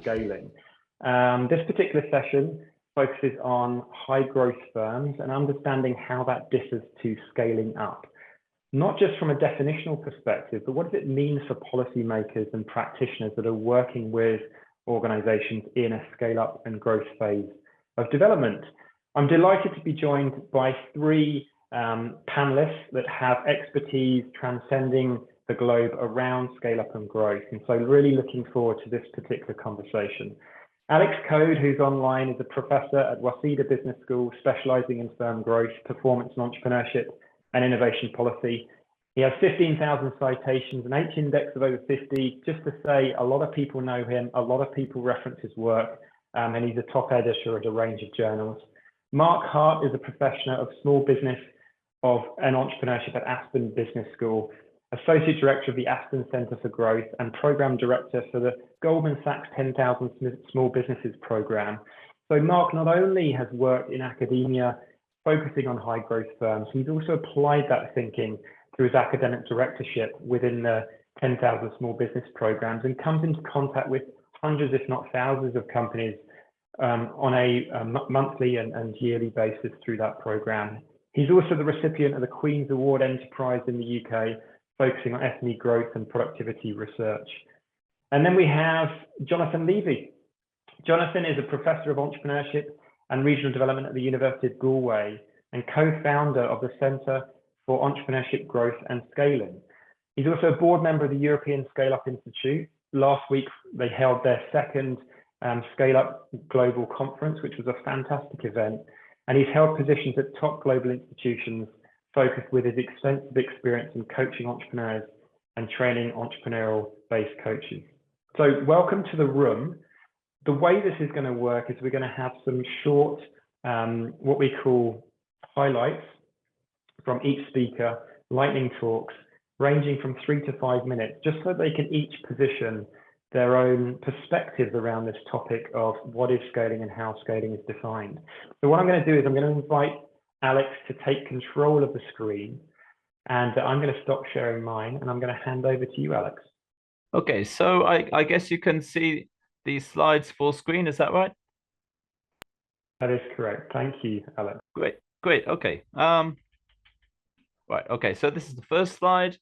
scaling. This particular session focuses on high growth firms and understanding how that differs to scaling up. Not just from a definitional perspective, but what does it mean for policymakers and practitioners that are working with organizations in a scale up and growth phase of development? I'm delighted to be joined by three panelists that have expertise transcending the globe around scale up and growth. And so really looking forward to this particular conversation. Alex Coad, who's online, is a professor at Waseda Business School, specializing in firm growth, performance and entrepreneurship, and innovation policy. He has 15,000 citations, an H index of over 50. Just to say, a lot of people know him, a lot of people reference his work, and he's a top editor at a range of journals. Mark Hart is a professor of small business and entrepreneurship at Aspen Business School, associate director of the Aspen Center for Growth, and program director for the Goldman Sachs 10,000 Small Businesses program. So Mark not only has worked in academia, focusing on high growth firms, he's also applied that thinking through his academic directorship within the 10,000 Small Business programs and comes into contact with hundreds, if not thousands, of companies on a monthly and yearly basis through that program. He's also the recipient of the Queen's Award Enterprise in the UK, focusing on SME growth and productivity research. And then we have Jonathan Levy. Jonathan is a professor of entrepreneurship and regional development at the University of Galway and co-founder of the Centre for Entrepreneurship Growth and Scaling. He's also a board member of the European Scale Up Institute. Last week, they held their second Scale Up Global Conference, which was a fantastic event. And he's held positions at top global institutions, focused with his extensive experience in coaching entrepreneurs and training entrepreneurial-based coaches. So welcome to the room. The way this is going to work is we're going to have some short, what we call highlights from each speaker, lightning talks, ranging from 3 to 5 minutes, just so they can each position their own perspectives around this topic of what is scaling and how scaling is defined. So what I'm going to do is I'm going to invite Alex to take control of the screen, and I'm going to stop sharing mine, and I'm going to hand over to you, Alex. Okay, so I guess you can see these slides full screen, is that right? That is correct. Thank you, Alex. Great. Okay. Right. Okay. So this is the first slide.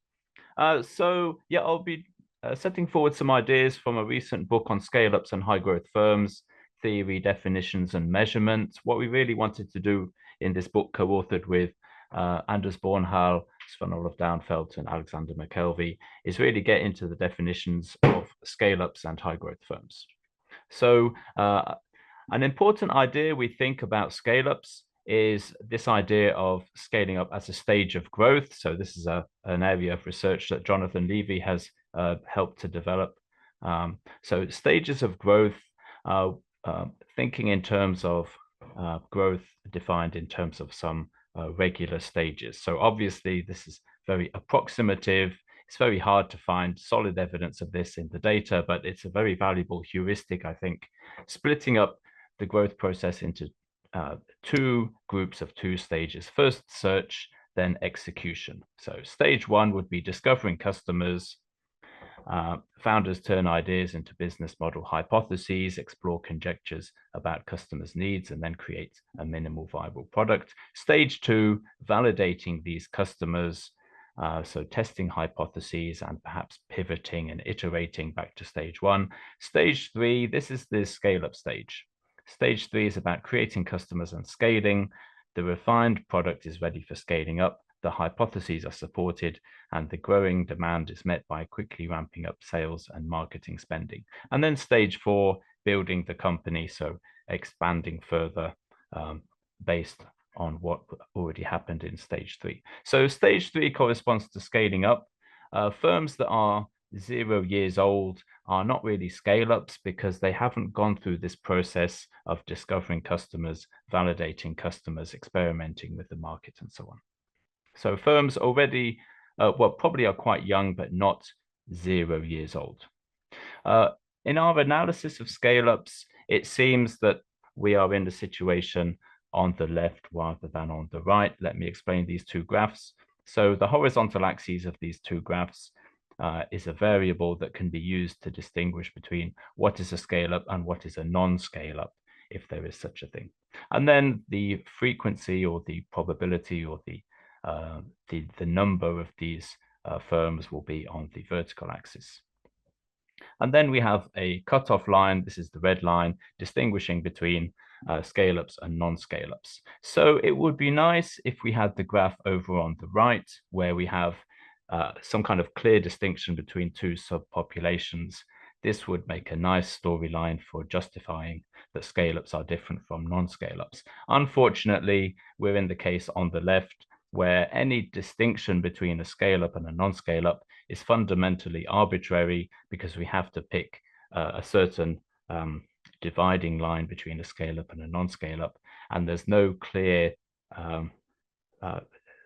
So yeah, I'll be setting forward some ideas from a recent book on scale-ups and high-growth firms, theory, definitions, and measurement. What we really wanted to do in this book, co-authored with Anders Bornhall, Sven-Olof Downfeldt, and Alexander McKelvey, is really get into the definitions of scale-ups and high-growth firms. So an important idea we think about scale-ups is this idea of scaling up as a stage of growth. So this is an area of research that Jonathan Levy has helped to develop. So stages of growth, thinking in terms of growth defined in terms of some regular stages. So obviously this is very approximative. It's very hard to find solid evidence of this in the data, but it's a very valuable heuristic, I think, splitting up the growth process into two groups of 2 stages. First, search, then execution. So stage 1 would be discovering customers. Founders turn ideas into business model hypotheses, explore conjectures about customers' needs, and then create a minimal viable product. Stage 2, validating these customers. So testing hypotheses and perhaps pivoting and iterating back to stage 1. Stage 3, this is the scale-up stage. Stage 3 is about creating customers and scaling. The refined product is ready for scaling up. The hypotheses are supported, and the growing demand is met by quickly ramping up sales and marketing spending. And then stage 4, building the company, so expanding further based on what already happened in stage 3. So stage 3 corresponds to scaling up. Firms that are 0 years old are not really scale-ups because they haven't gone through this process of discovering customers, validating customers, experimenting with the market, and so on. So firms already, well, probably are quite young, but not 0 years old. In our analysis of scale-ups, it seems that we are in the situation on the left rather than on the right. Let me explain these 2 graphs. So the horizontal axes of these 2 graphs is a variable that can be used to distinguish between what is a scale-up and what is a non-scale-up, if there is such a thing. And then the frequency or the probability or the number of these firms will be on the vertical axis. And then we have a cutoff line. This is the red line distinguishing between scale-ups and non-scale-ups. So it would be nice if we had the graph over on the right, where we have some kind of clear distinction between two subpopulations. This would make a nice storyline for justifying that scale-ups are different from non-scale-ups. Unfortunately, we're in the case on the left, where any distinction between a scale-up and a non-scale-up is fundamentally arbitrary, because we have to pick a certain dividing line between a scale-up and a non-scale-up, and there's no clear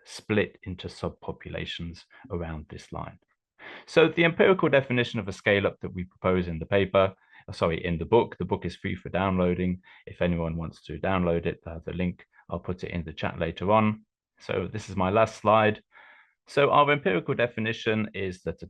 split into subpopulations around this line. So the empirical definition of a scale-up that we propose in the paper, in the book is free for downloading. If anyone wants to download it, the link, I'll put it in the chat later on. So this is my last slide. So our empirical definition is that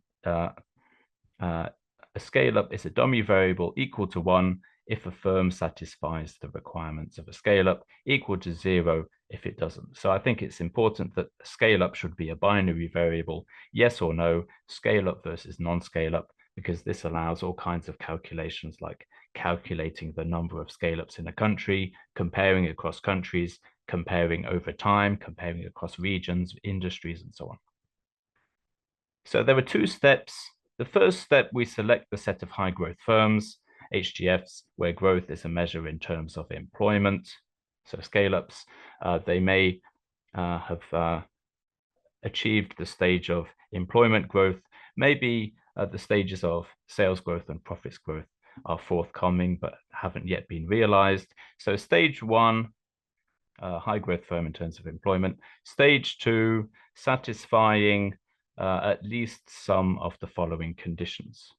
a scale-up is a dummy variable equal to 1 if a firm satisfies the requirements of a scale-up, equal to 0 if it doesn't. So I think it's important that scale-up should be a binary variable, yes or no, scale-up versus non-scale-up, because this allows all kinds of calculations, like calculating the number of scale-ups in a country, comparing across countries, comparing over time, comparing across regions, industries, and so on. So there are two steps. The first step, we select the set of high growth firms, HGFs, where growth is a measure in terms of employment. So scale-ups, they may have achieved the stage of employment growth. Maybe the stages of sales growth and profits growth are forthcoming, but haven't yet been realized. So stage 1, high growth firm in terms of employment. Stage 2, satisfying at least some of the following conditions.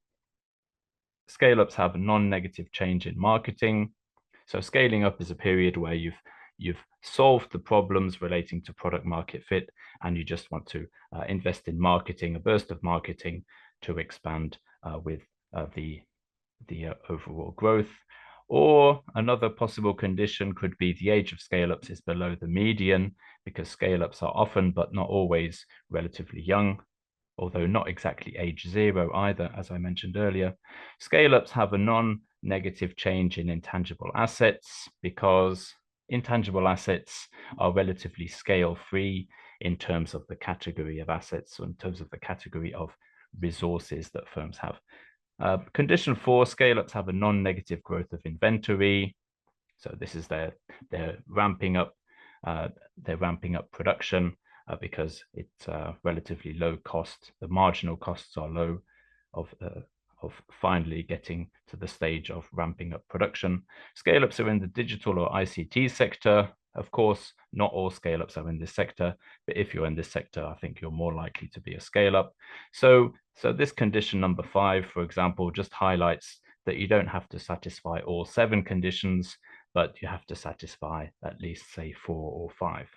Scale-ups have a non-negative change in marketing. So scaling up is a period where you've solved the problems relating to product market fit, and you just want to invest in marketing, a burst of marketing to expand with the overall growth. Or another possible condition could be the age of scale-ups is below the median, because scale-ups are often, but not always, relatively young, although not exactly age 0 either, as I mentioned earlier. Scale-ups have a non-negative change in intangible assets, because intangible assets are relatively scale-free in terms of the category of assets, or in terms of the category of resources that firms have. Condition 4, scale-ups have a non-negative growth of inventory. So this is they're ramping up production because it's relatively low cost. The marginal costs are low of finally getting to the stage of ramping up production. Scale-ups are in the digital or ICT sector. Of course, not all scale-ups are in this sector, but if you're in this sector, I think you're more likely to be a scale-up. So this condition number 5, for example, just highlights that you don't have to satisfy all 7 conditions, but you have to satisfy at least, say, 4 or 5.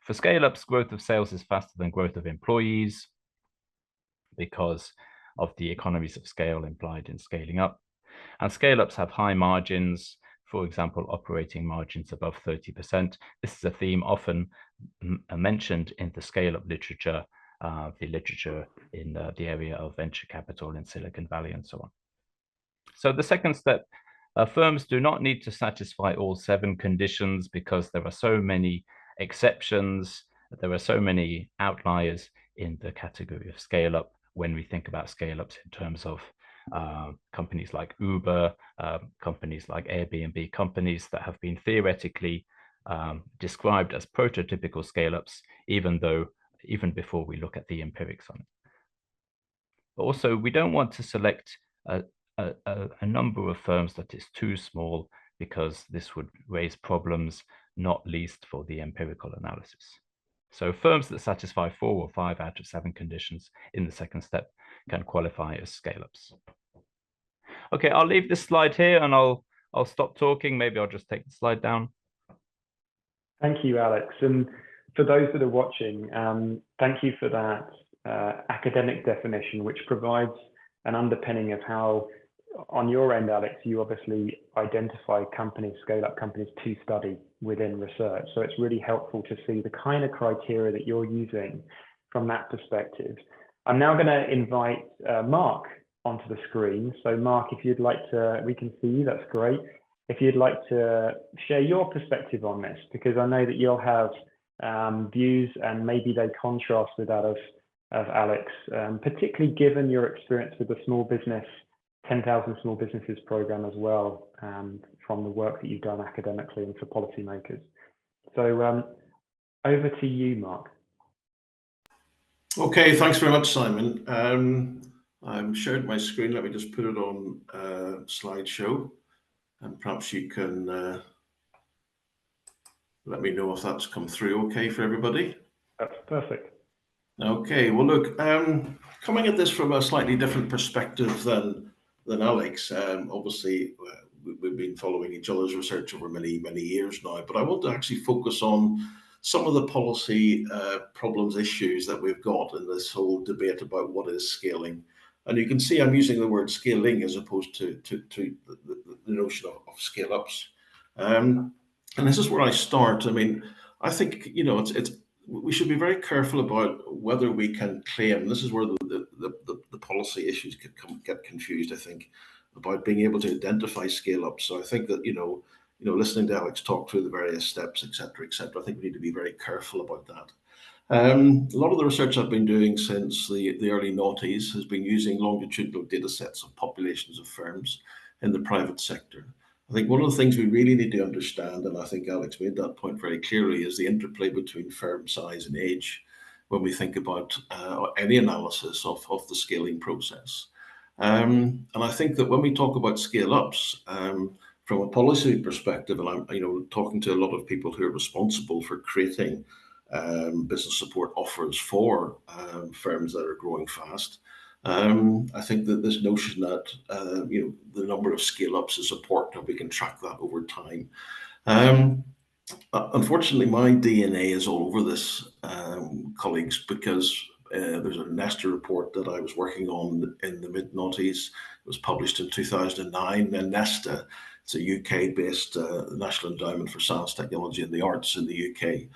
For scale-ups, growth of sales is faster than growth of employees because of the economies of scale implied in scaling up. And scale-ups have high margins, for example, operating margins above 30%. This is a theme often mentioned in the scale-up literature, the literature in the area of venture capital in Silicon Valley and so on. So the second step, firms do not need to satisfy all 7 conditions because there are so many exceptions, there are so many outliers in the category of scale-up when we think about scale-ups in terms of companies like Uber, companies like Airbnb, companies that have been theoretically described as prototypical scale-ups, even before we look at the empirics on it. Also, we don't want to select a number of firms that is too small, because this would raise problems, not least for the empirical analysis. So firms that satisfy 4 or 5 out of 7 conditions in the second step can qualify as scale-ups. Okay, I'll leave this slide here and I'll stop talking. Maybe I'll just take the slide down. Thank you, Alex. And for those that are watching, thank you for that academic definition, which provides an underpinning of how, on your end, Alex, you obviously identify companies, scale-up companies to study within research. So it's really helpful to see the kind of criteria that you're using from that perspective. I'm now going to invite Mark onto the screen. So Mark, if you'd like to, we can see you, that's great. If you'd like to share your perspective on this, because I know that you'll have views and maybe they contrast with that of Alex, particularly given your experience with the small business, 10,000 Small Businesses program as well, from the work that you've done academically and for policymakers. So over to you, Mark. Okay, thanks very much, Simon. I've shared my screen. Let me just put it on slideshow, and perhaps you can let me know if that's come through okay for everybody. That's perfect. Okay, well, look, coming at this from a slightly different perspective than Alex, obviously we've been following each other's research over many years now, but I want to actually focus on some of the policy problems, issues that we've got in this whole debate about what is scaling. And you can see I'm using the word scaling as opposed to the notion of scale-ups. And this is where I start. I mean, I think, you know, we should be very careful about whether we can claim. This is where the policy issues get confused, I think, about being able to identify scale-ups. So I think that, you know, listening to Alex talk through the various steps, et cetera, I think we need to be very careful about that. A lot of the research I've been doing since the early noughties has been using longitudinal data sets of populations of firms in the private sector. I think one of the things we really need to understand, and I think Alex made that point very clearly, is the interplay between firm size and age when we think about any analysis of the scaling process. And I think that when we talk about scale-ups, from a policy perspective, and I'm talking to a lot of people who are responsible for creating business support offers for firms that are growing fast. I think that this notion that the number of scale-ups is important and we can track that over time. Unfortunately, my DNA is all over this, colleagues, because there's a Nesta report that I was working on in the mid-noughties. It was published in 2009, and Nesta, it's a UK-based National Endowment for Science, Technology and the Arts in the UK.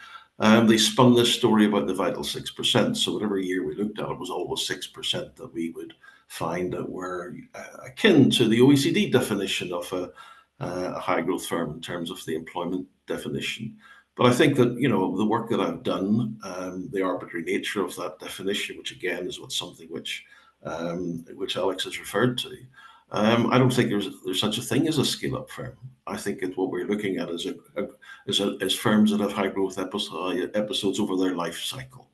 They spun this story about the vital 6%. So whatever year we looked at, it was always 6% that we would find that were akin to the OECD definition of a high growth firm in terms of the employment definition. But I think that, you know, the work that I've done, the arbitrary nature of that definition, which again is something which Alex has referred to, I don't think there's such a thing as a scale-up firm. I think what we're looking at is firms that have high growth episodes over their life cycle.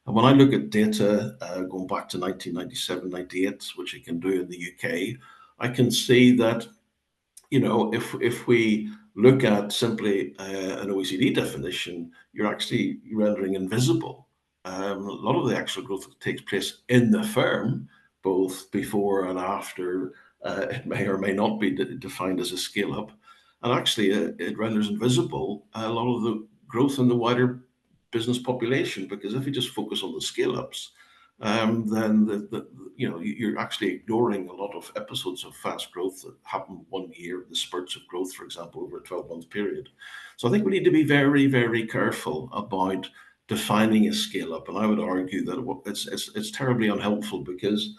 And when I look at data going back to 1997, 98, which you can do in the UK, I can see that, you know, if we look at simply an OECD definition, you're actually rendering invisible a lot of the actual growth that takes place in the firm, both before and after. It may or may not be defined as a scale up, and actually it renders invisible a lot of the growth in the wider business population, because if you just focus on the scale ups, then you're actually ignoring a lot of episodes of fast growth that happen one year, the spurts of growth, for example, over a 12-month period. So I think we need to be very, very careful about defining a scale up, and I would argue that it's terribly unhelpful, because,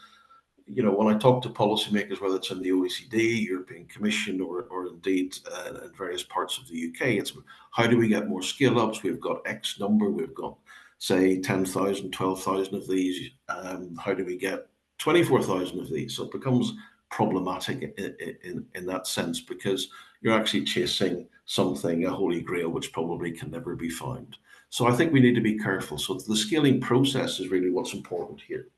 you know, when I talk to policymakers, whether it's in the OECD, European Commission, or indeed in various parts of the UK, it's how do we get more scale ups? We've got X number, we've got, say, 10,000, 12,000 of these. How do we get 24,000 of these? So it becomes problematic in that sense, because you're actually chasing something, a holy grail, which probably can never be found. So I think we need to be careful. So the scaling process is really what's important here.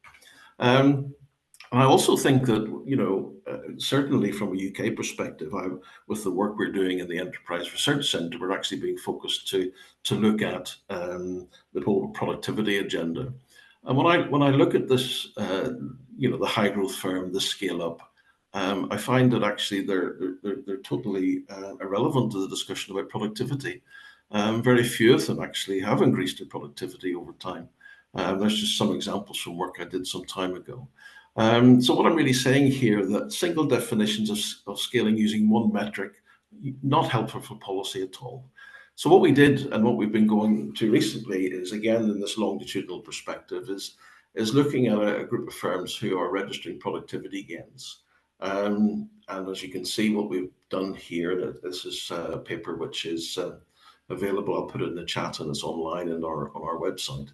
And I also think that, you know, certainly from a UK perspective, with the work we're doing in the Enterprise Research Centre, we're actually being focused to look at the whole productivity agenda. And when I look at this, you know, the high growth firm, the scale up, I find that actually they're totally irrelevant to the discussion about productivity. Very few of them actually have increased their productivity over time. There's just some examples from work I did some time ago. So what I'm really saying here, that single definitions of scaling using one metric, not helpful for policy at all. So what we did and what we've been going to recently is, again, in this longitudinal perspective, is looking at a group of firms who are registering productivity gains. And as you can see, what we've done here, this is a paper which is available. I'll put it in the chat, and it's online on our website.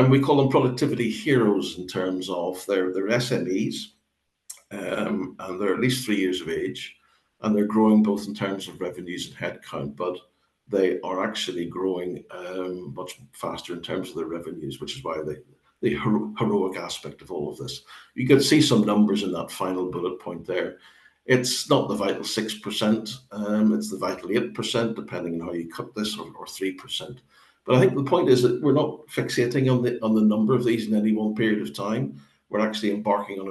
We call them productivity heroes in terms of they're SMEs, and they're at least 3 years of age, and they're growing both in terms of revenues and headcount, but they are actually growing much faster in terms of their revenues, which is why the heroic aspect of all of this. You can see some numbers in that final bullet point there. It's not the vital 6%, it's the vital 8%, depending on how you cut this, or 3%. But I think the point is that we're not fixating on the number of these in any one period of time. We're actually embarking on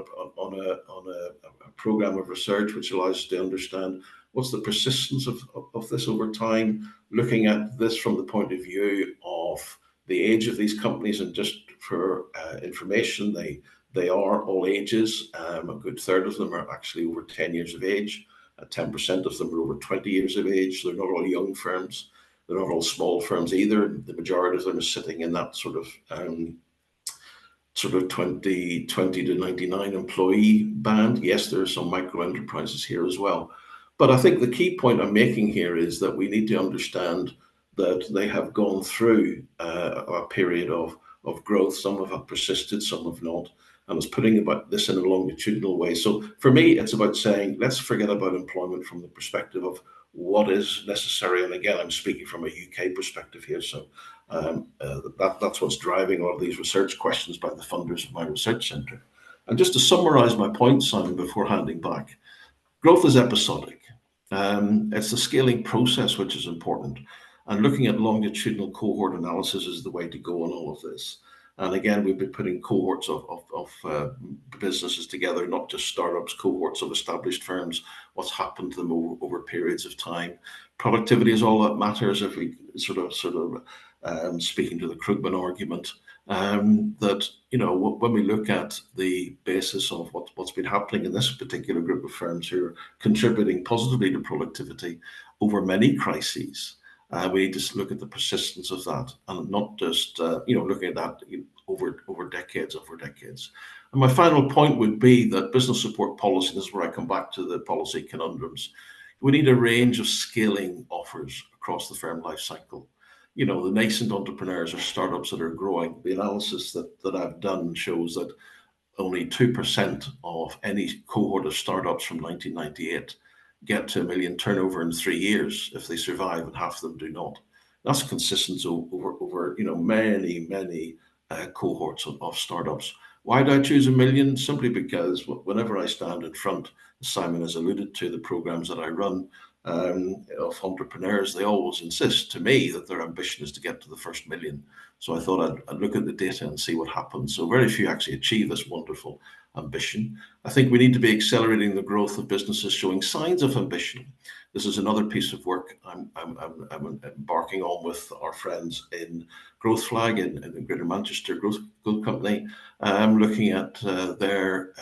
a program of research which allows us to understand what's the persistence of this over time, looking at this from the point of view of the age of these companies. And just for information, they are all ages. A good third of them are actually over 10 years of age. 10% of them are over 20 years of age. So they're not all young firms. They're not all small firms either. The majority of them are sitting in that sort of 20 to 99 employee band. Yes, there are some micro enterprises here as well. But I think the key point I'm making here is that we need to understand that they have gone through a period of growth. Some have persisted, some have not. And it's putting about this in a longitudinal way. So for me, it's about saying, let's forget about employment from the perspective of what is necessary. And again, I'm speaking from a UK perspective here. So that's what's driving all of these research questions by the funders of my research centre. And just to summarise my point, Simon, before handing back, growth is episodic. It's the scaling process which is important. And looking at longitudinal cohort analysis is the way to go on all of this. And again, we've been putting cohorts of businesses together, not just startups, cohorts of established firms, what's happened to them over periods of time. Productivity is all that matters. If we sort of speaking to the Krugman argument, that, you know, when we look at the basis of what's been happening in this particular group of firms who are contributing positively to productivity over many crises, we need to look at the persistence of that, and not just looking at that over decades. And my final point would be that business support policy, this is where I come back to the policy conundrums. We need a range of scaling offers across the firm life cycle. You know, the nascent entrepreneurs or startups that are growing. The analysis that I've done shows that only 2% of any cohort of startups from 1998 get to $1 million turnover in 3 years if they survive, and half of them do not. That's consistent over many cohorts of startups. Why did I choose $1 million? Simply because whenever I stand in front, as Simon has alluded to, the programs that I run of entrepreneurs, they always insist to me that their ambition is to get to the first $1 million. So I thought I'd look at the data and see what happens. So very few actually achieve this wonderful ambition. I think we need to be accelerating the growth of businesses showing signs of ambition. This is another piece of work I'm embarking on with our friends in Growth Flag in the Greater Manchester Growth Company. I'm looking at their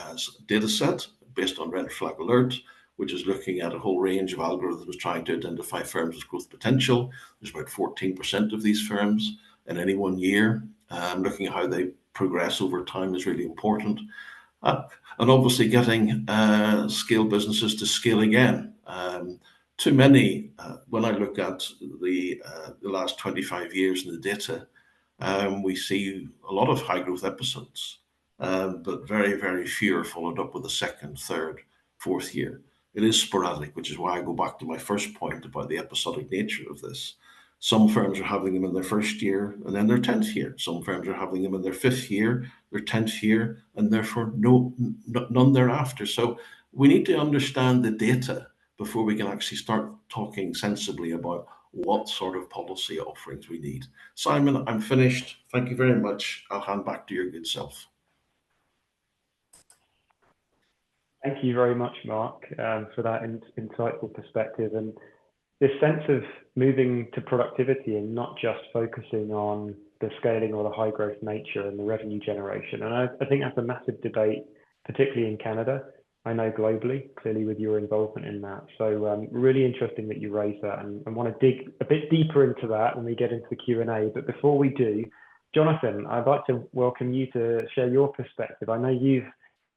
data set based on Red Flag Alert, which is looking at a whole range of algorithms trying to identify firms with growth potential. There's about 14% of these firms in any 1 year. Looking at how they progress over time is really important. And obviously getting scale businesses to scale again. Too many, when I look at the last 25 years in the data, we see a lot of high growth episodes, but very few are followed up with a second, third, fourth year. It is sporadic, which is why I go back to my first point about the episodic nature of this. Some firms are having them in their first year and then their 10th year. Some firms are having them in their 5th year, their 10th year, and therefore none thereafter. So we need to understand the data before we can actually start talking sensibly about what sort of policy offerings we need. Simon, I'm finished. Thank you very much. I'll hand back to your good self. Thank you very much, Mark, for that insightful perspective, and this sense of moving to productivity and not just focusing on the scaling or the high growth nature and the revenue generation. And I think that's a massive debate, particularly in Canada. I know globally, clearly with your involvement in that. So really interesting that you raised that, and want to dig a bit deeper into that when we get into the Q&A. But before we do, Jonathan, I'd like to welcome you to share your perspective. I know you've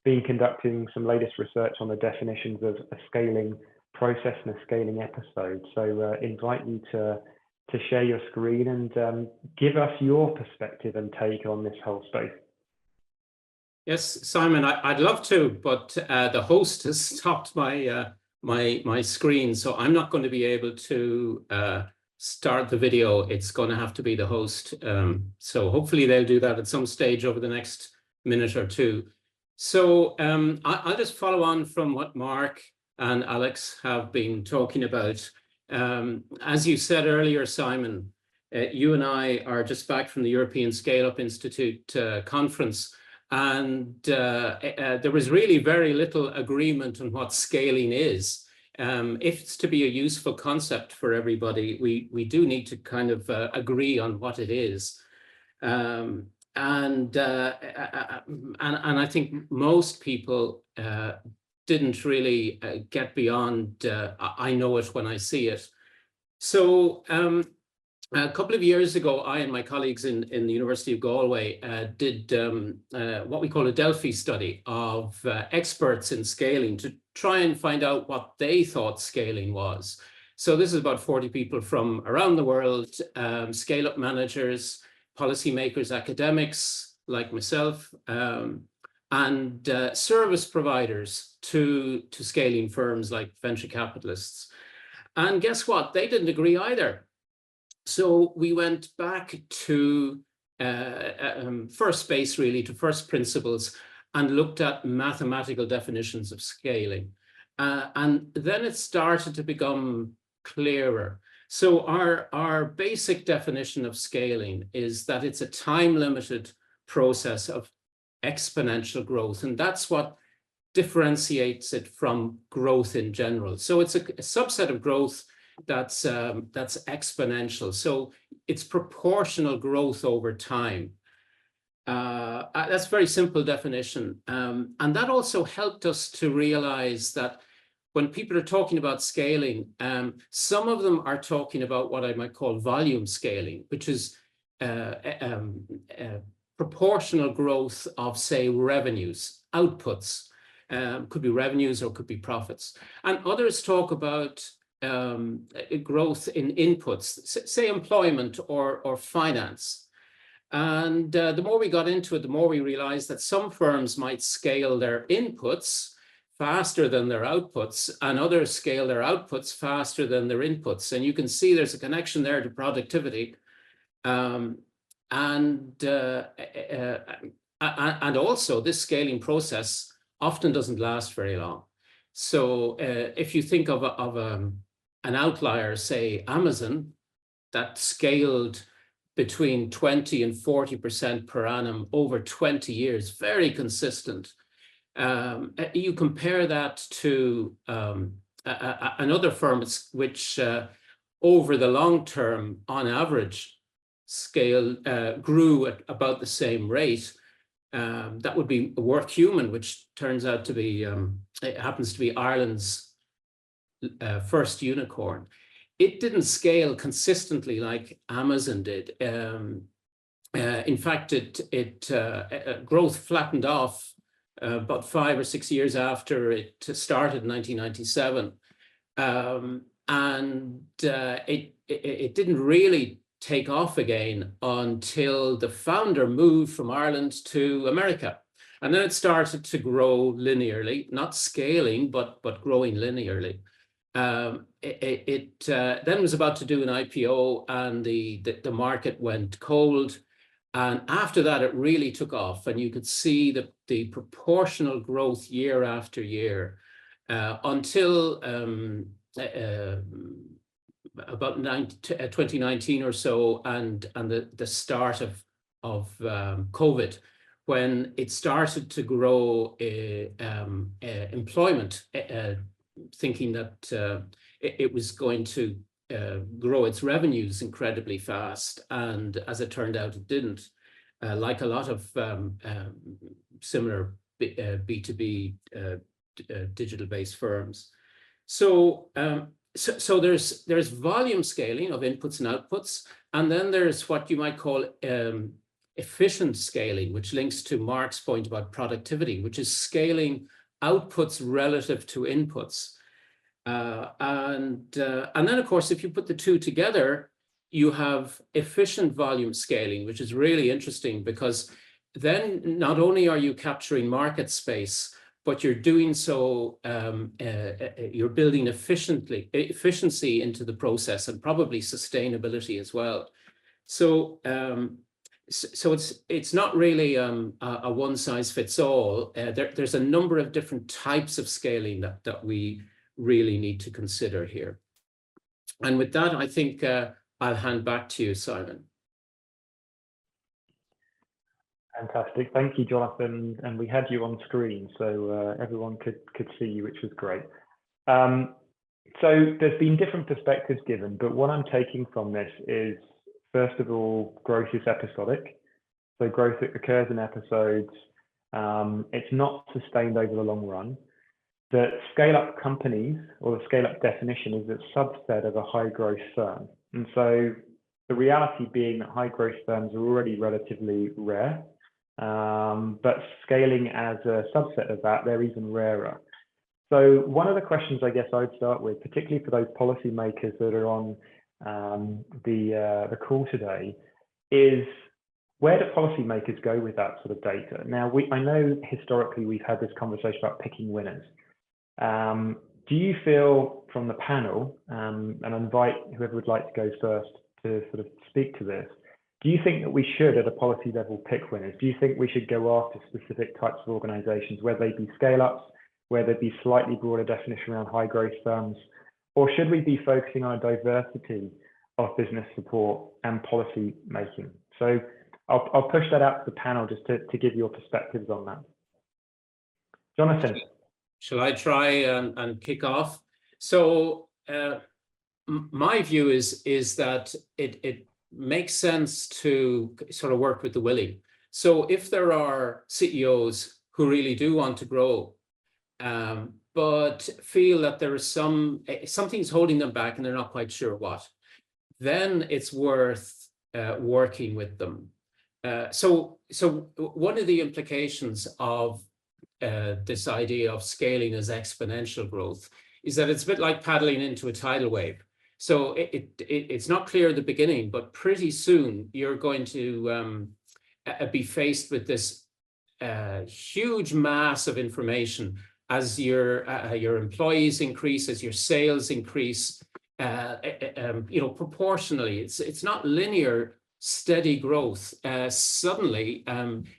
been conducting some latest research on the definitions of a scaling process and a scaling episode. So invite you to share your screen and give us your perspective and take on this whole space. Yes, Simon, I'd love to, but the host has stopped my my screen, so I'm not going to be able to start the video. It's going to have to be the host. So hopefully they'll do that at some stage over the next minute or two. So I'll just follow on from what Mark and Alex have been talking about. As you said earlier, Simon, you and I are just back from the European Scale-Up Institute conference, and there was really very little agreement on what scaling is. If it's to be a useful concept for everybody, we do need to kind of agree on what it is. And I think most people didn't really get beyond I know it when I see it. So a couple of years ago, I and my colleagues in the University of Galway did what we call a Delphi study of experts in scaling to try and find out what they thought scaling was. So this is about 40 people from around the world, scale-up managers, policymakers, academics like myself, and service providers to scaling firms like venture capitalists. And guess what? They didn't agree either. So we went back to first base, really, to first principles, and looked at mathematical definitions of scaling. And then it started to become clearer. So our basic definition of scaling is that it's a time-limited process of exponential growth, and that's what differentiates it from growth in general. So it's a subset of growth that's exponential. So it's proportional growth over time. That's a very simple definition. And that also helped us to realize that when people are talking about scaling, some of them are talking about what I might call volume scaling, which is proportional growth of, say, revenues, outputs. Could be revenues or could be profits. And others talk about growth in inputs, say employment or finance. And the more we got into it, the more we realized that some firms might scale their inputs faster than their outputs, and others scale their outputs faster than their inputs. And you can see there's a connection there to productivity. And also this scaling process often doesn't last very long. So if you think of an outlier, say Amazon, that scaled between 20 and 40% per annum over 20 years, very consistent. You compare that to another firm which over the long term, on average, grew at about the same rate. That would be Workhuman, which turns out to be, it happens to be Ireland's first unicorn. It didn't scale consistently like Amazon did. In fact, growth flattened off about 5 or 6 years after it started in 1997. It didn't really take off again until the founder moved from Ireland to America. And then it started to grow linearly, not scaling, but growing linearly. It then was about to do an IPO, and the market went cold. And after that, it really took off, and you could see the proportional growth year after year until about 2019 or so, and the start of COVID, when it started to grow employment, thinking that it was going to grow its revenues incredibly fast. And as it turned out, it didn't. Like a lot of similar B2B digital-based firms. So, so there's volume scaling of inputs and outputs, and then there's what you might call efficient scaling, which links to Mark's point about productivity, which is scaling outputs relative to inputs. And then, of course, if you put the two together, you have efficient volume scaling, which is really interesting, because then not only are you capturing market space, but you're doing so, you're building efficiency into the process, and probably sustainability as well. So, so it's not really a one size fits all. There's a number of different types of scaling that we really need to consider here. And with that, I think I'll hand back to you, Simon. Fantastic. Thank you, Jonathan. And we had you on screen, so everyone could see you, which was great. So there's been different perspectives given, but what I'm taking from this is, first of all, growth is episodic. So growth occurs in episodes. It's not sustained over the long run. The scale-up companies, or the scale-up definition, is a subset of a high-growth firm. And so the reality being that high-growth firms are already relatively rare, but scaling as a subset of that, they're even rarer. So one of the questions I guess I would start with, particularly for those policymakers that are on the call today, is where do policymakers go with that sort of data? Now, I know historically we've had this conversation about picking winners. Do you feel from the panel, and I invite whoever would like to go first to sort of speak to this, do you think that we should at a policy level pick winners? Do you think we should go after specific types of organizations, whether they be scale-ups, whether it be slightly broader definition around high growth firms, or should we be focusing on a diversity of business support and policy making? So I'll push that out to the panel just to give your perspectives on that. Jonathan. Shall I try and kick off? So my view is that it makes sense to sort of work with the willing. So if there are CEOs who really do want to grow, but feel that there is something's holding them back and they're not quite sure what, then it's worth working with them. So one of the implications of this idea of scaling as exponential growth is that it's a bit like paddling into a tidal wave. So it's not clear at the beginning, but pretty soon you're going to be faced with this huge mass of information as your employees increase, as your sales increase. Proportionally, it's not linear, steady growth. Suddenly,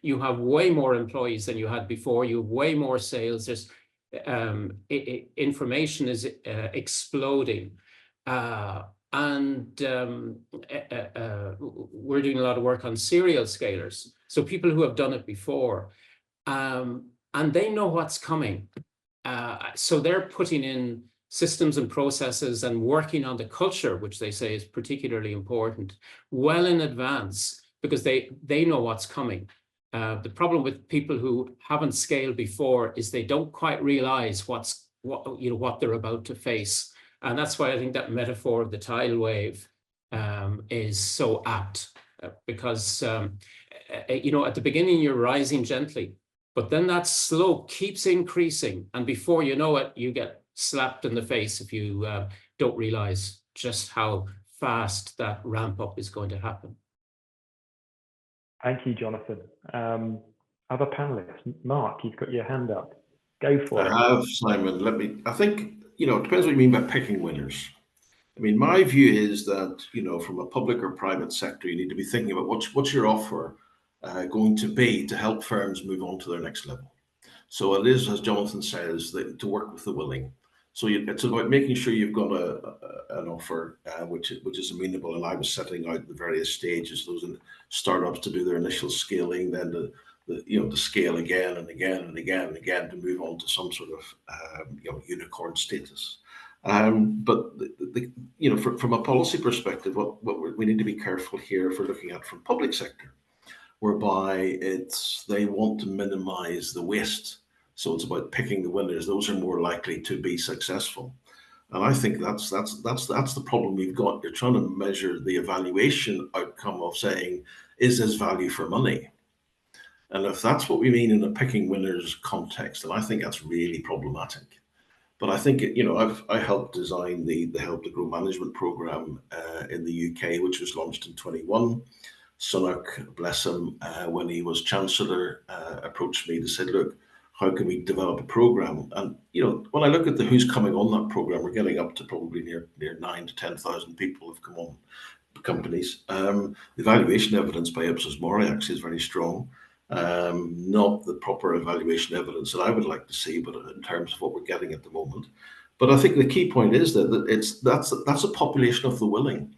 you have way more employees than you had before. You have way more sales. There's information is exploding, and we're doing a lot of work on serial scalers. So people who have done it before, and they know what's coming. So they're putting in systems and processes and working on the culture, which they say is particularly important, well in advance, because they know what's coming. The problem with people who haven't scaled before is they don't quite realize what they're about to face. And that's why I think that metaphor of the tidal wave is so apt, because at the beginning you're rising gently, but then that slope keeps increasing, and before you know it, you get slapped in the face if you don't realize just how fast that ramp up is going to happen. Thank you, Jonathan. Other panelists, Mark, you've got your hand up. Go for it. I have, Simon. I think, it depends what you mean by picking winners. I mean, my view is that, from a public or private sector, you need to be thinking about what's your offer going to be to help firms move on to their next level. So it is, as Jonathan says, to work with the willing. So it's about making sure you've got an offer which is amenable. And I was setting out the various stages, those startups to do their initial scaling, then to scale again and again and again and again to move on to some sort of unicorn status. But you know, from a policy perspective, what we need to be careful here if we're looking at from public sector, whereby they want to minimize the waste. So it's about picking the winners. Those are more likely to be successful. And I think that's the problem we've got. You're trying to measure the evaluation outcome of saying, is this value for money? And if that's what we mean in a picking winners context, then I think that's really problematic. But I think, you know, I helped design the Help to Grow management program in the UK, which was launched in 21. Sunak, bless him, when he was Chancellor, approached me to say, look, how can we develop a program? And, you know, when I look at who's coming on that program, we're getting up to probably near 9,000 to 10,000 people have come on, companies. The evaluation evidence by Ipsos Mori actually is very strong. Not the proper evaluation evidence that I would like to see, but in terms of what we're getting at the moment. But I think the key point is that that's a population of the willing.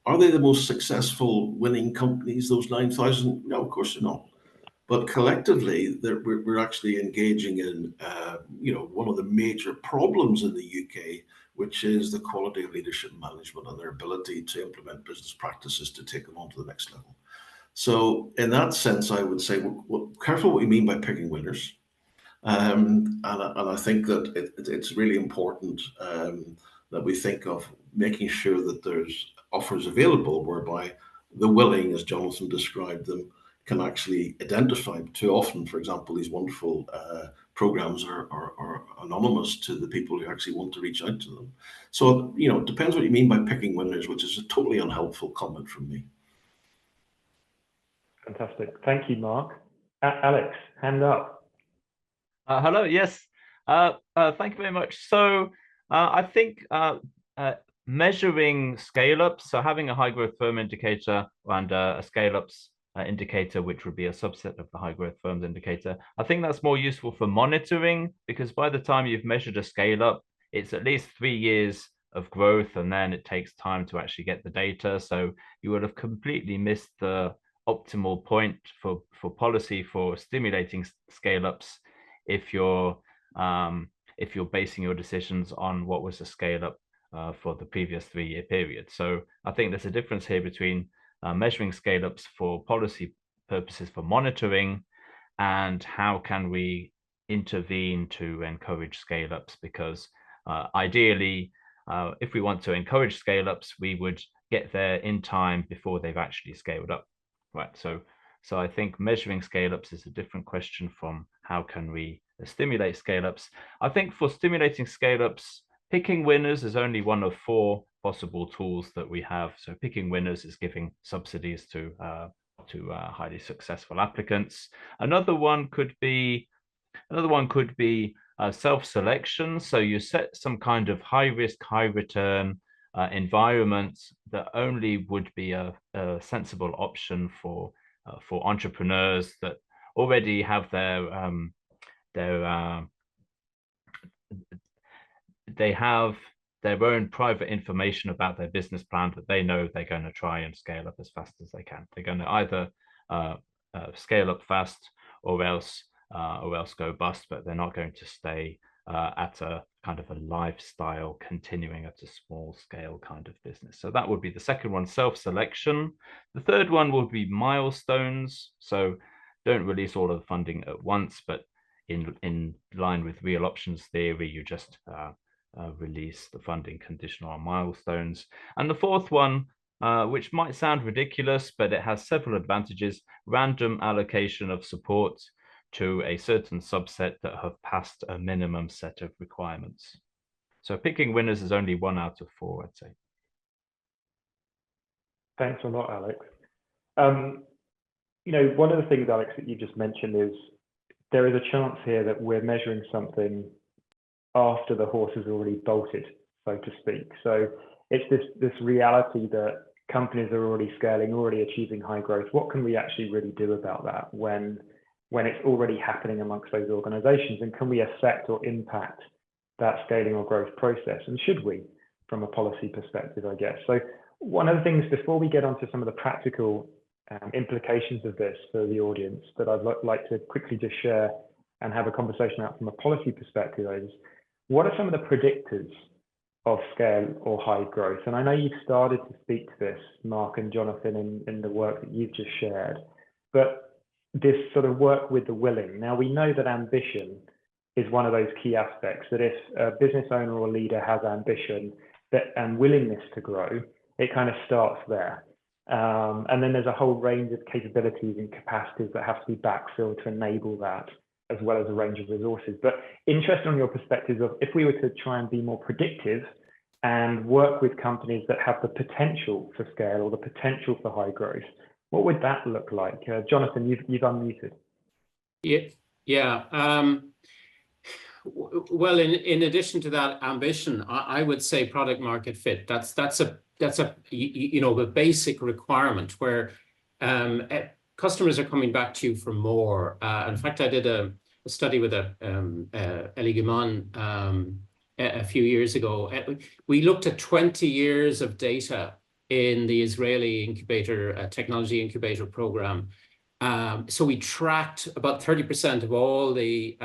Are they the most successful winning companies, those 9,000? No, of course they're not. But collectively, we're actually engaging in, you know, one of the major problems in the UK, which is the quality of leadership management and their ability to implement business practices to take them on to the next level. So in that sense, I would say, well, careful what we mean by picking winners. And I think that it's really important that we think of making sure that there's offers available whereby the willing, as Jonathan described them, can actually identify. Too often, for example, these wonderful programs are anonymous to the people who actually want to reach out to them. So, you know, it depends what you mean by picking winners, which is a totally unhelpful comment from me. Fantastic. Thank you, Mark. Alex, hand up. Hello. Yes. Thank you very much. So I think measuring scale-ups, so having a high growth firm indicator and a scale-ups indicator, which would be a subset of the high growth firms indicator, I think that's more useful for monitoring, because by the time you've measured a scale-up, it's at least 3 years of growth, and then it takes time to actually get the data. So you would have completely missed the optimal point for policy for stimulating scale-ups if you're basing your decisions on what was a scale-up for the previous 3-year period. So I think there's a difference here between measuring scale-ups for policy purposes for monitoring, and how can we intervene to encourage scale-ups, because ideally, if we want to encourage scale-ups, we would get there in time before they've actually scaled up. Right. So I think measuring scale-ups is a different question from how can we stimulate scale-ups. I think for stimulating scale-ups, picking winners is only one of 4 possible tools that we have. So picking winners is giving subsidies to highly successful applicants. Another one could be self-selection. So you set some kind of high risk, high return environment that only would be a sensible option for entrepreneurs that already have they have their own private information about their business plan that they know they're going to try and scale up as fast as they can. They're going to either scale up fast or else go bust, but they're not going to stay at a kind of a lifestyle continuing at a small scale kind of business. So that would be the second one, self-selection. The third one would be milestones. So don't release all of the funding at once, but in line with real options theory, you just release the funding conditional on milestones. And the fourth one, which might sound ridiculous, but it has several advantages: random allocation of support to a certain subset that have passed a minimum set of requirements. So picking winners is only 1 out of 4, I'd say. Thanks a lot, Alex. You know, one of the things, Alex, that you just mentioned is there is a chance here that we're measuring something after the horse has already bolted, so to speak. So it's this reality that companies are already scaling, already achieving high growth. What can we actually really do about that when it's already happening amongst those organizations? And can we affect or impact that scaling or growth process? And should we, from a policy perspective, I guess? So one of the things, before we get onto some of the practical implications of this for the audience, that I'd like to quickly just share and have a conversation out from a policy perspective is, what are some of the predictors of scale or high growth? And I know you've started to speak to this, Mark and Jonathan, in the work that you've just shared, but this sort of work with the willing. Now, we know that ambition is one of those key aspects, that if a business owner or leader has ambition and willingness to grow, it kind of starts there. And then there's a whole range of capabilities and capacities that have to be backfilled to enable that, as well as a range of resources. But interested on your perspectives of, if we were to try and be more predictive and work with companies that have the potential for scale or the potential for high growth, what would that look like? Jonathan, you've unmuted. Yeah. Well, in addition to that ambition, I would say product market fit. That's a the basic requirement where customers are coming back to you for more. In fact, I did a study with Elie Guimond a few years ago. We looked at 20 years of data in the Israeli technology incubator program. So we tracked about 30% of all the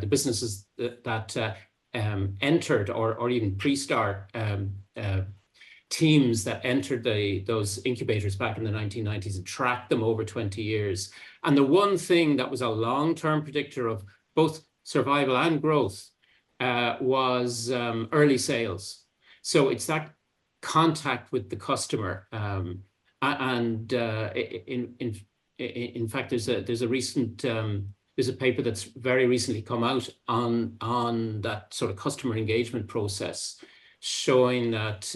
businesses that entered or even pre-start teams that entered those incubators back in the 1990s, and tracked them over 20 years. And the one thing that was a long-term predictor of both survival and growth was early sales. So it's that contact with the customer. In fact, there's a paper that's very recently come out on that sort of customer engagement process, showing that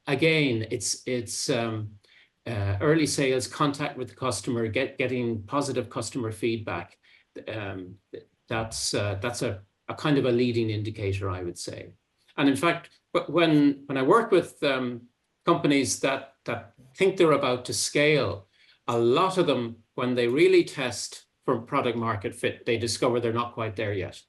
again, it's early sales, contact with the customer, getting positive customer feedback. That's a kind of a leading indicator, I would say. And in fact, when I work with companies that think they're about to scale, a lot of them, when they really test for product market fit, they discover they're not quite there yet.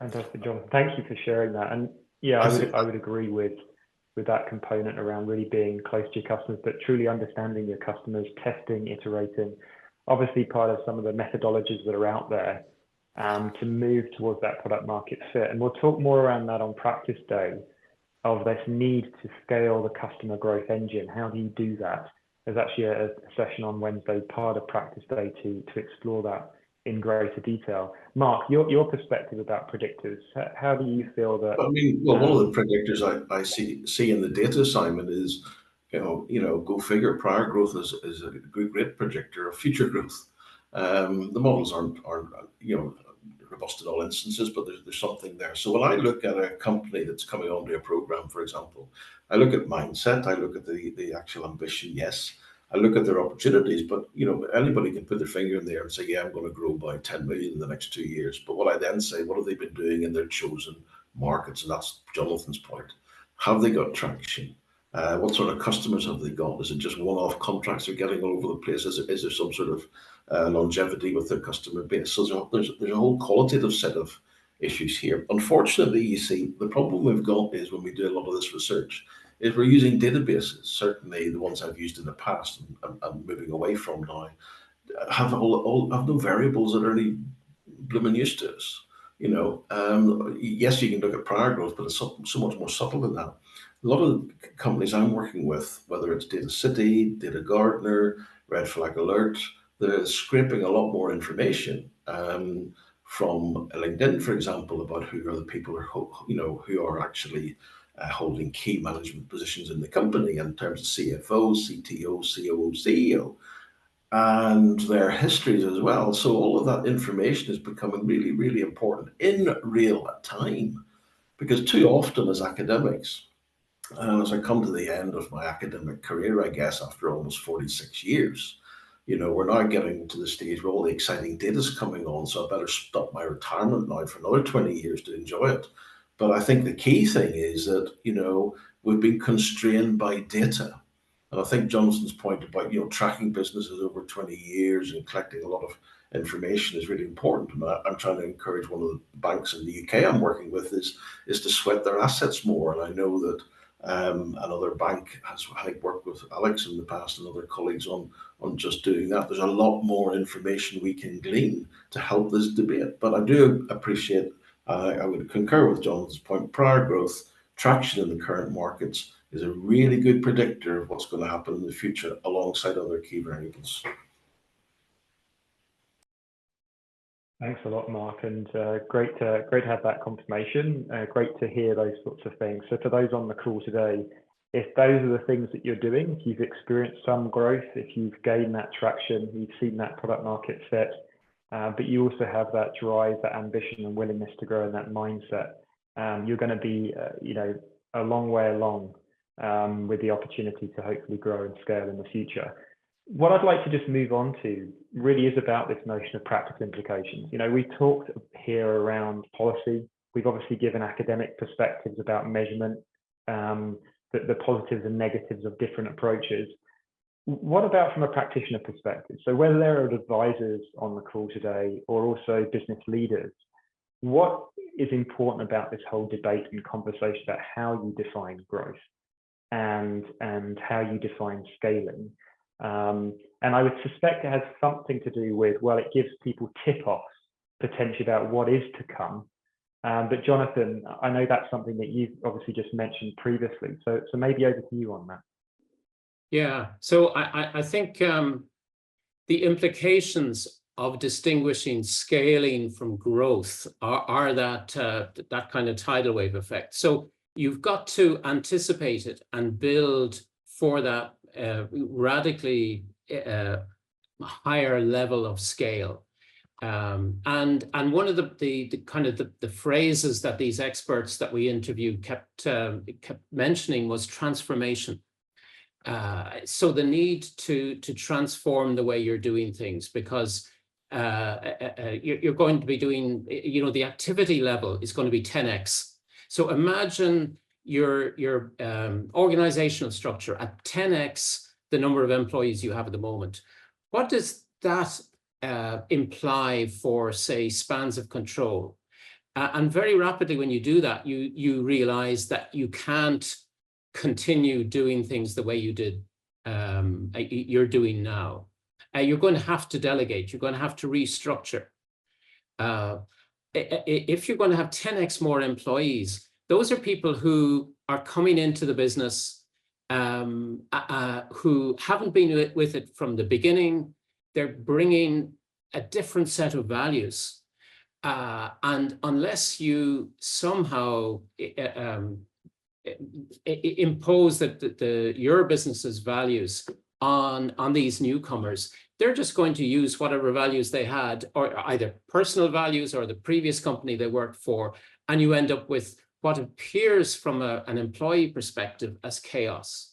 Fantastic, John. Thank you for sharing that. And yeah, I would agree with that component around really being close to your customers, but truly understanding your customers, testing, iterating. Obviously, part of some of the methodologies that are out there to move towards that product market fit. And we'll talk more around that on practice day, of this need to scale the customer growth engine. How do you do that? There's actually a session on Wednesday, part of practice day, to explore that in greater detail. Mark, your perspective about predictors, how do you feel that? I mean, well, one of the predictors I see in the data, Simon, is, go figure, prior growth is a great predictor of future growth. The models aren't robust in all instances, but there's something there. So when I look at a company that's coming onto a program, for example, I look at mindset, I look at the actual ambition, yes. I look at their opportunities, but anybody can put their finger in there and say, yeah, I'm going to grow by 10 million in the next 2 years. But what I then say, what have they been doing in their chosen markets? And that's Jonathan's point. Have they got traction? What sort of customers have they got? Is it just one-off contracts they're getting all over the place? Is there some sort of longevity with their customer base? So there's a whole qualitative set of issues here. Unfortunately, you see, the problem we've got is, when we do a lot of this research, is we're using databases, certainly the ones I've used in the past and I'm moving away from now, have no variables that are really blooming used to us. Yes, you can look at prior growth, but it's so much more subtle than that. A lot of companies I'm working with, whether it's Data City, Data Gardener, Red Flag Alert, they're scraping a lot more information from LinkedIn, for example, about who are the people who are actually holding key management positions in the company in terms of CFO, CTO, COO, CEO, and their histories as well. So all of that information is becoming really, really important in real time, because too often as academics, and as I come to the end of my academic career, I guess, after almost 46 years, we're now getting to the stage where all the exciting data is coming on, so I better stop my retirement now for another 20 years to enjoy it. But I think the key thing is that, we've been constrained by data. And I think Jonathan's point about, tracking businesses over 20 years and collecting a lot of information is really important. And I'm trying to encourage one of the banks in the UK I'm working with is to sweat their assets more. And I know that another bank I worked with Alex in the past and other colleagues on just doing that. There's a lot more information we can glean to help this debate. But I do appreciate I would concur with Jonathan's point. Prior growth, traction in the current markets is a really good predictor of what's going to happen in the future alongside other key variables. Thanks a lot, Mark, and great to have that confirmation. Great to hear those sorts of things. So for those on the call today, if those are the things that you're doing, if you've experienced some growth, if you've gained that traction, you've seen that product market fit, but you also have that drive, that ambition and willingness to grow in that mindset, you're going to be, a long way along with the opportunity to hopefully grow and scale in the future. What I'd like to just move on to really is about this notion of practical implications. We've talked here around policy. We've obviously given academic perspectives about measurement, the positives and negatives of different approaches. What about from a practitioner perspective? So whether there are advisors on the call today or also business leaders, what is important about this whole debate and conversation about how you define growth and how you define scaling? And I would suspect it has something to do with, well, it gives people tip-offs potentially about what is to come. But Jonathan, I know that's something that you've obviously just mentioned previously. So maybe over to you on that. Yeah, so I think the implications of distinguishing scaling from growth are that that kind of tidal wave effect. So you've got to anticipate it and build for that radically higher level of scale. And one of the kind of the phrases that these experts that we interviewed kept mentioning was transformation. So the need to transform the way you're doing things, because you're going to be doing, the activity level is going to be 10x. So imagine your organizational structure at 10x the number of employees you have at the moment. What does that imply for, say, spans of control? And very rapidly, when you do that, you realize that you can't continue doing things the way you did, you're doing now. You're going to have to delegate. You're going to have to restructure. If you're going to have 10x more employees, those are people who are coming into the business who haven't been with it from the beginning. They're bringing a different set of values. And unless you somehow impose your business's values on these newcomers, they're just going to use whatever values they had, or either personal values or the previous company they worked for, and you end up with what appears from an employee perspective as chaos.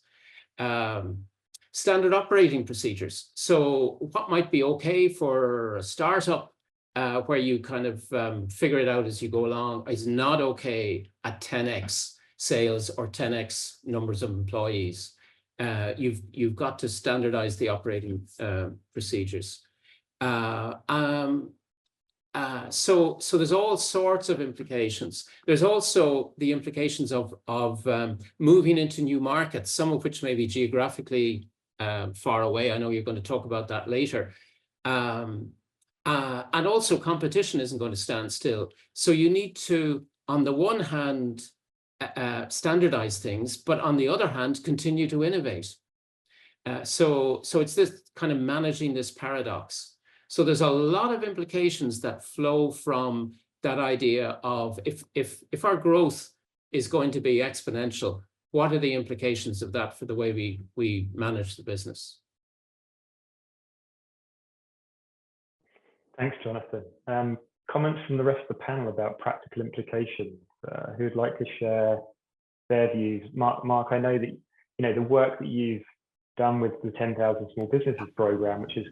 Standard operating procedures. So what might be okay for a startup where you kind of figure it out as you go along is not okay at 10x sales or 10x numbers of employees. You've got to standardize the operating procedures. So there's all sorts of implications. There's also the implications of moving into new markets, some of which may be geographically far away. I know you're going to talk about that later. And also competition isn't going to stand still. So you need to, on the one hand, standardize things, but on the other hand, continue to innovate. So it's this kind of managing this paradox. So there's a lot of implications that flow from that idea of if our growth is going to be exponential, what are the implications of that for the way we manage the business? Thanks, Jonathan. Comments from the rest of the panel about practical implications. Who'd like to share their views? Mark, I know that the work that you've done with the 10,000 Small Businesses program, which has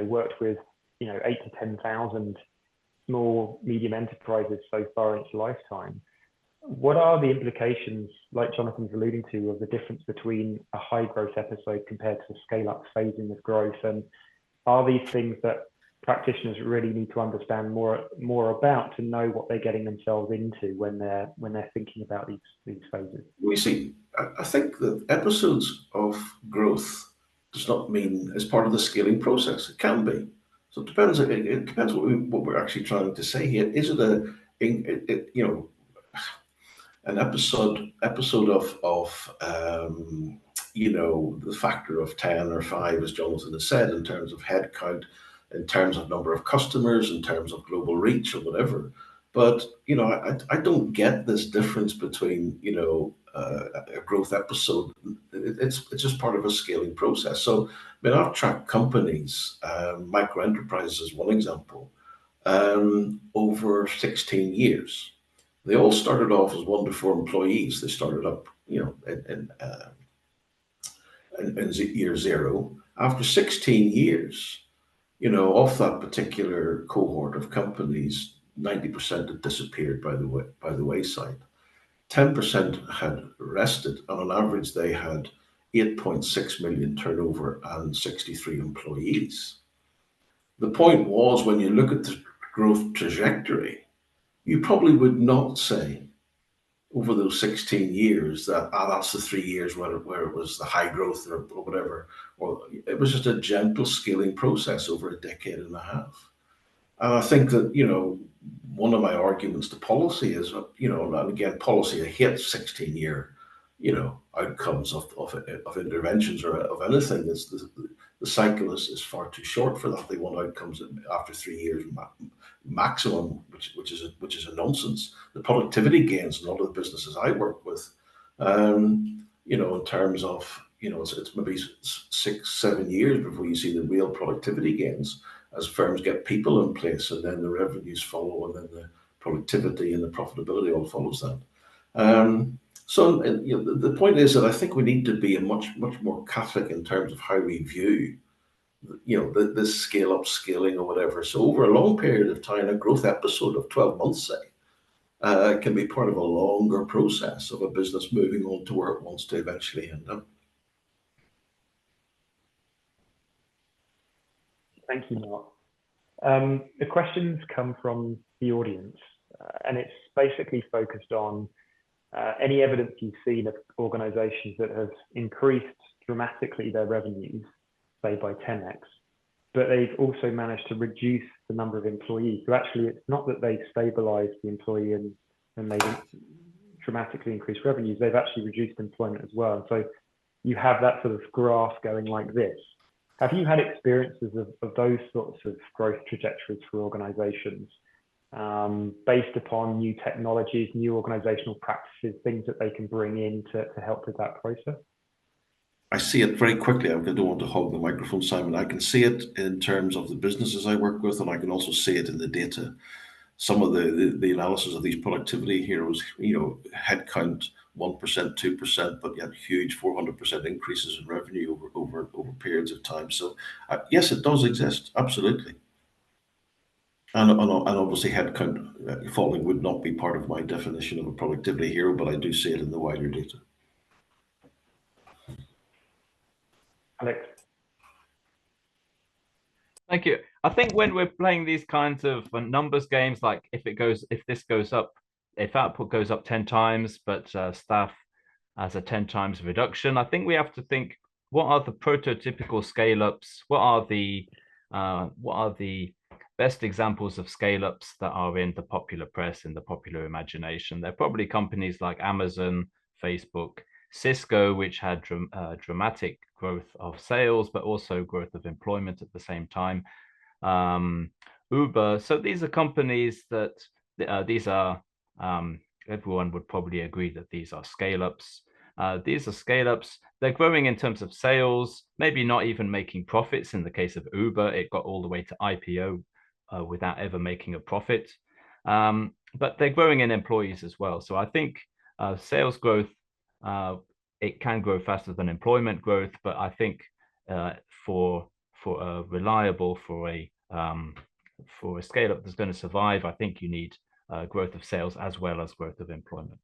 worked with 8 to 10,000 small medium enterprises so far in its lifetime. What are the implications, like Jonathan's alluding to, of the difference between a high growth episode compared to a scale up phasing of growth? And are these things that practitioners really need to understand more about to know what they're getting themselves into when they're thinking about these phases? We see, I think that episodes of growth does not mean as part of the scaling process. It can be. So it depends what we're actually trying to say here. Is it you know, an episode of you know, the factor of 10 or 5, as Jonathan has said, in terms of headcount, in terms of number of customers, in terms of global reach or whatever. But, you know, I don't get this difference between, you know, a growth episode. It's just part of a scaling process. So, I mean, I've tracked companies, micro enterprises is one example, over 16 years. They all started off as 1 to 4 employees. They started up, you know, in year 0. After 16 years, you know, off that particular cohort of companies, 90% had disappeared by the wayside. 10% had rested, and on average, they had 8.6 million turnover and 63 employees. The point was, when you look at the growth trajectory, you probably would not say over those 16 years that that's the 3 years where it was the high growth or whatever, or it was just a gentle scaling process over a decade and a half. And I think that, you know, one of my arguments to policy is, you know, and again, policy hates 16-year, you know, outcomes of interventions or of anything. It's the cycle is far too short for that. They want outcomes after 3 years maximum, which is a nonsense. The productivity gains in a lot of the businesses I work with, you know, in terms of, you know, it's maybe 6-7 years before you see the real productivity gains as firms get people in place, and then the revenues follow, and then the productivity and the profitability all follows that. So you know, the point is that I think we need to be a much more Catholic in terms of how we view, you know, this scale up, scaling or whatever. So over a long period of time, a growth episode of 12 months, say, can be part of a longer process of a business moving on to where it wants to eventually end up. Thank you, Mark. The questions come from the audience, and it's basically focused on any evidence you've seen of organizations that have increased dramatically their revenues, say by 10x, but they've also managed to reduce the number of employees. So actually, it's not that they've stabilized the employee and they've dramatically increased revenues, they've actually reduced employment as well. So you have that sort of graph going like this. Have you had experiences of those sorts of growth trajectories for organizations based upon new technologies, new organizational practices, things that they can bring in to help with that process? I see it very quickly. I don't want to hog the microphone, Simon. I can see it in terms of the businesses I work with, and I can also see it in the data. Some of the analysis of these productivity heroes, you know, headcount 1%, 2%, but yet huge 400% increases in revenue over periods of time. So yes, it does exist, absolutely. And obviously headcount falling would not be part of my definition of a productivity hero, but I do see it in the wider data. Alex. Thank you. I think when we're playing these kinds of numbers games, like if output goes up 10 times, but staff has a 10 times reduction, I think we have to think, what are the prototypical scale-ups? What are the best examples of scale-ups that are in the popular press, in the popular imagination? They're probably companies like Amazon, Facebook, Cisco, which had dramatic growth of sales, but also growth of employment at the same time. Uber. So these are companies that everyone would probably agree that these are scale-ups. These are scale-ups. They're growing in terms of sales, maybe not even making profits. In the case of Uber, it got all the way to IPO without ever making a profit. But they're growing in employees as well. So I think sales growth, it can grow faster than employment growth, but I think for a reliable, for a scale-up that's going to survive, I think you need growth of sales as well as growth of employment.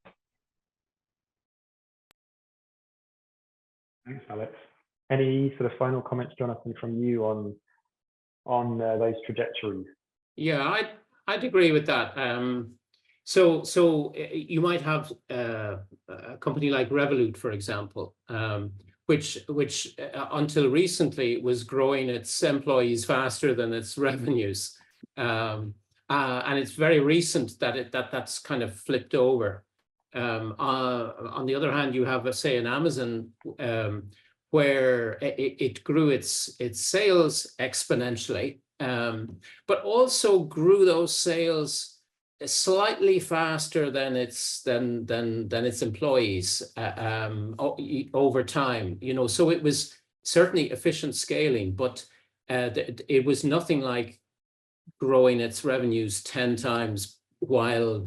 Thanks, Alex. Any sort of final comments, Jonathan, from you on those trajectories? Yeah, I'd agree with that. So you might have a company like Revolut, for example, which until recently was growing its employees faster than its revenues. And it's very recent that that's kind of flipped over. On the other hand, you have, say, an Amazon where it grew its sales exponentially, but also grew those sales slightly faster than its employees over time. You know, so it was certainly efficient scaling, but it was nothing like growing its revenues 10 times while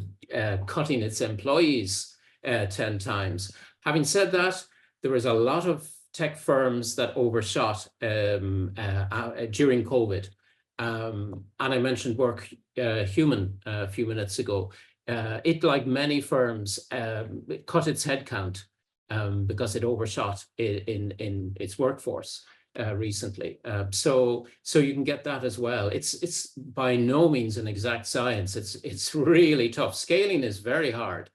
cutting its employees 10 times. Having said that, there was a lot of tech firms that overshot during COVID. And I mentioned WorkHuman a few minutes ago. It, like many firms, it cut its headcount because it overshot in its workforce recently. So you can get that as well. It's by no means an exact science. It's really tough. Scaling is very hard.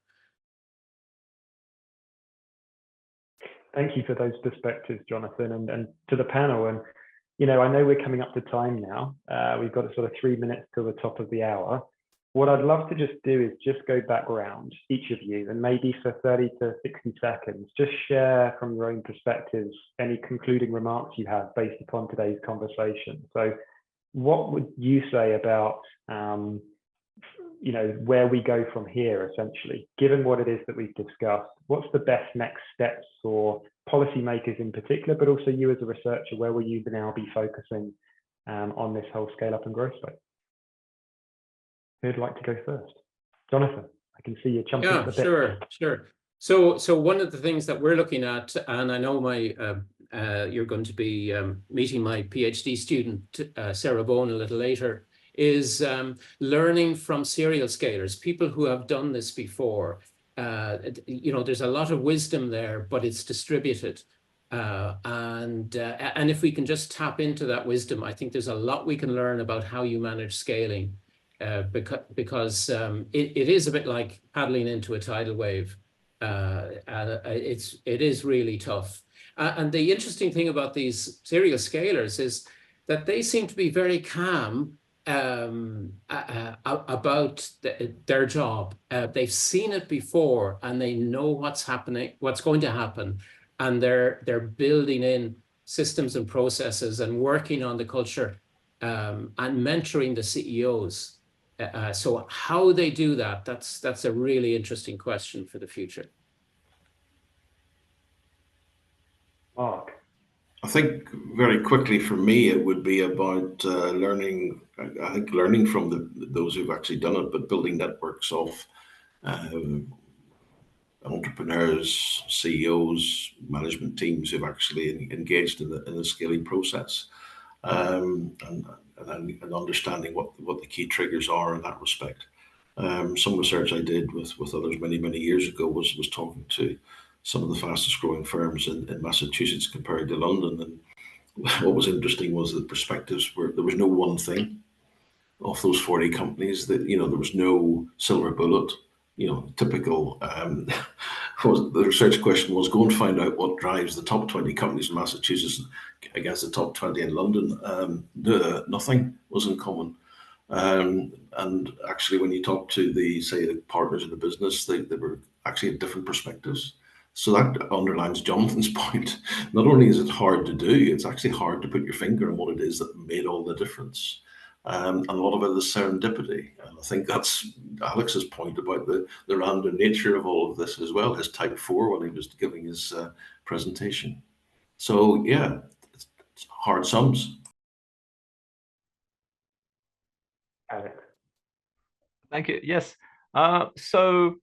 Thank you for those perspectives, Jonathan, and to the panel. And, you know, I know we're coming up to time now. We've got sort of 3 minutes till the top of the hour. What I'd love to just do is just go back around, each of you, and maybe for 30 to 60 seconds, just share from your own perspectives any concluding remarks you have based upon today's conversation. So what would you say about, you know, where we go from here, essentially, given what it is that we've discussed? What's the best next steps for policymakers in particular, but also you as a researcher? Where will you now be focusing on this whole scale up and growth space? Who'd like to go first? Jonathan, I can see you jumping at the bit. Sure. So one of the things that we're looking at, and I know you're going to be meeting my PhD student, Sarah Bone, a little later, is learning from serial scalers, people who have done this before. You know, there's a lot of wisdom there, but it's distributed. And if we can just tap into that wisdom, I think there's a lot we can learn about how you manage scaling. Because it is a bit like paddling into a tidal wave. It is really tough. And the interesting thing about these serial scalers is that they seem to be very calm about their job. They've seen it before and they know what's happening, what's going to happen, and they're building in systems and processes and working on the culture and mentoring the CEOs. So how they do that, that's a really interesting question for the future. Mark? I think very quickly for me, it would be about learning from those who've actually done it, but building networks of entrepreneurs, CEOs, management teams who've actually engaged in the scaling process. And understanding what the key triggers are in that respect. Some research I did with others many years ago was talking to some of the fastest growing firms in Massachusetts compared to London, and what was interesting was the perspectives were there was no one thing of those 40 companies that, you know, there was no silver bullet. You know, typical. The research question was, go and find out what drives the top 20 companies in Massachusetts against the top 20 in London. Nothing was in common. And actually, when you talk to the partners in the business, they were actually at different perspectives. So that underlines Jonathan's point. Not only is it hard to do, it's actually hard to put your finger on what it is that made all the difference. And a lot of it is serendipity. And I think that's Alex's point about the random nature of all of this as well, his type 4 when he was giving his presentation. So yeah, it's hard sums. Alex? Thank you. Yes. So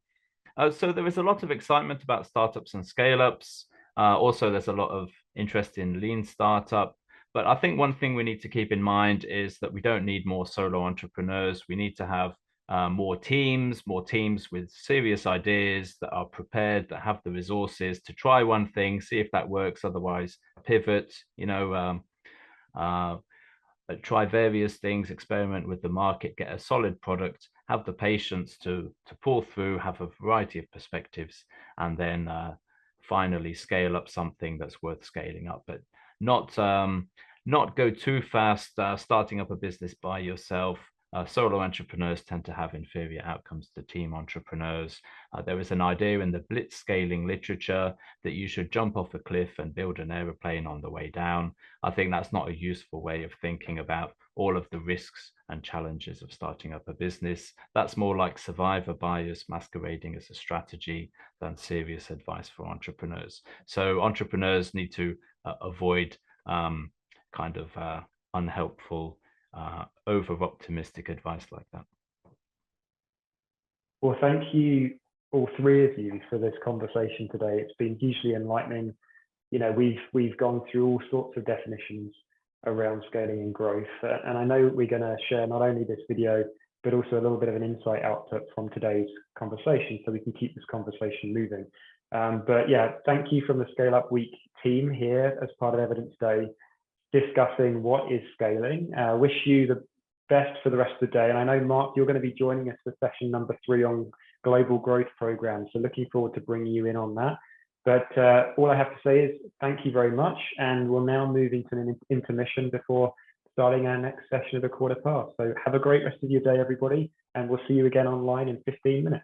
there is a lot of excitement about startups and scale-ups. Also, there's a lot of interest in lean startup. But I think one thing we need to keep in mind is that we don't need more solo entrepreneurs. We need to have more teams with serious ideas that are prepared, that have the resources to try one thing, see if that works, otherwise pivot, you know, try various things, experiment with the market, get a solid product, have the patience to pull through, have a variety of perspectives, and then finally scale up something that's worth scaling up, but not go too fast starting up a business by yourself. Solo entrepreneurs tend to have inferior outcomes to team entrepreneurs. There is an idea in the blitz scaling literature that you should jump off a cliff and build an aeroplane on the way down. I think that's not a useful way of thinking about all of the risks and challenges of starting up a business. That's more like survivor bias masquerading as a strategy than serious advice for entrepreneurs. So entrepreneurs need to avoid kind of unhelpful, over-optimistic advice like that. Well, thank you, all three of you, for this conversation today. It's been hugely enlightening. You know, we've gone through all sorts of definitions around scaling and growth, and I know we're going to share not only this video, but also a little bit of an insight output from today's conversation, so we can keep this conversation moving. But yeah, thank you from the Scale Up Week team here as part of Evidence Day, discussing what is scaling. Wish you the best for the rest of the day. And I know, Mark, you're going to be joining us for session number 3 on global growth programs. So looking forward to bringing you in on that. But all I have to say is thank you very much. And we'll now move into an intermission before starting our next session at 1:15. So have a great rest of your day, everybody. And we'll see you again online in 15 minutes.